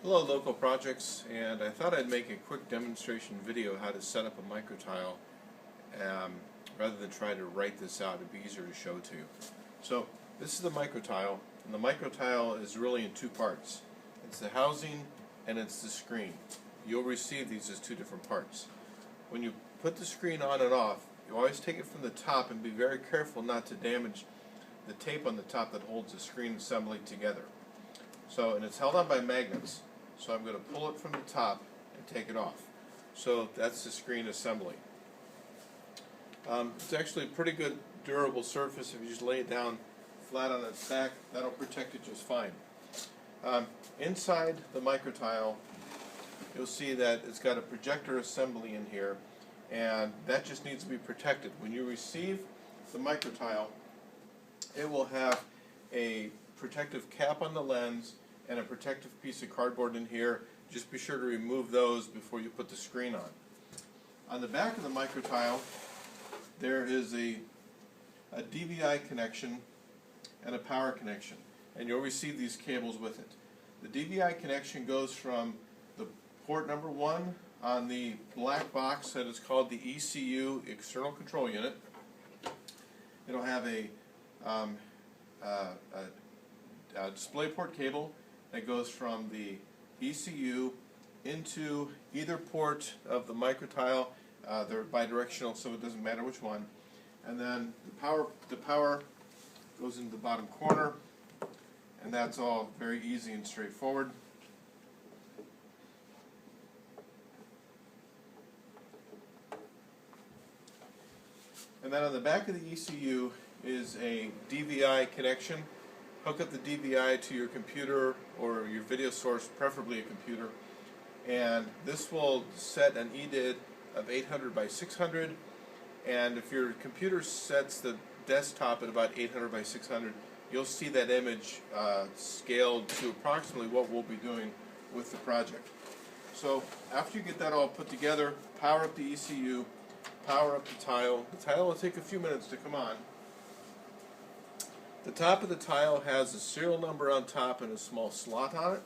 Hello local projects, and I thought I'd make a quick demonstration video how to set up a microtile rather than try to write this out. It'd be easier to show to you. So this is the microtile, and the microtile is really in two parts. It's the housing and it's the screen. You'll receive these as two different parts. When you put the screen on and off, you always take it from the top and be very careful not to damage the tape on the top that holds the screen assembly together. So, and it's held on by magnets. So I'm going to pull it from the top and take it off. So that's the screen assembly. It's actually a pretty good durable surface. If you just lay it down flat on its back, that'll protect it just fine. Inside the microtile, you'll see that it's got a projector assembly in here, and that just needs to be protected. When you receive the microtile, it will have a protective cap on the lens and a protective piece of cardboard in here. Just be sure to remove those before you put the screen on. On the back of the microtile, there is a DVI connection and a power connection, and you'll receive these cables with it. The DVI connection goes from the port number 1 on the black box that is called the ECU, External Control Unit. It'll have a DisplayPort cable that goes from the ECU into either port of the microtile. They're bidirectional, so it doesn't matter which one. And then the power goes into the bottom corner, and that's all very easy and straightforward. And then on the back of the ECU is a DVI connection. Hook up the DVI to your computer or your video source, preferably a computer, and this will set an EDID of 800 by 600, and if your computer sets the desktop at about 800 by 600, you'll see that image scaled to approximately what we'll be doing with the project. So after you get that all put together, power up the ECU, power up the tile. The tile will take a few minutes to come on. The top of the tile has a serial number on top and a small slot on it.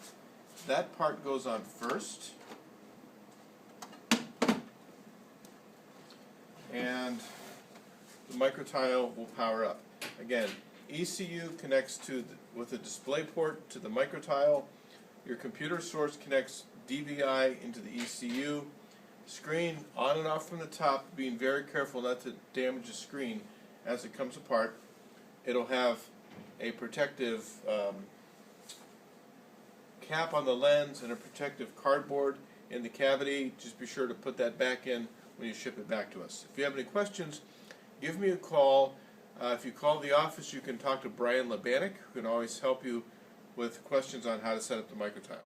That part goes on first. And the microtile will power up. Again, ECU connects with a display port to the microtile. Your computer source connects DVI into the ECU. Screen on and off from the top, being very careful not to damage the screen as it comes apart. It'll have a protective cap on the lens and a protective cardboard in the cavity. Just be sure to put that back in when you ship it back to us. If you have any questions, give me a call. If you call the office, you can talk to Brian Labanik, who can always help you with questions on how to set up the microtile.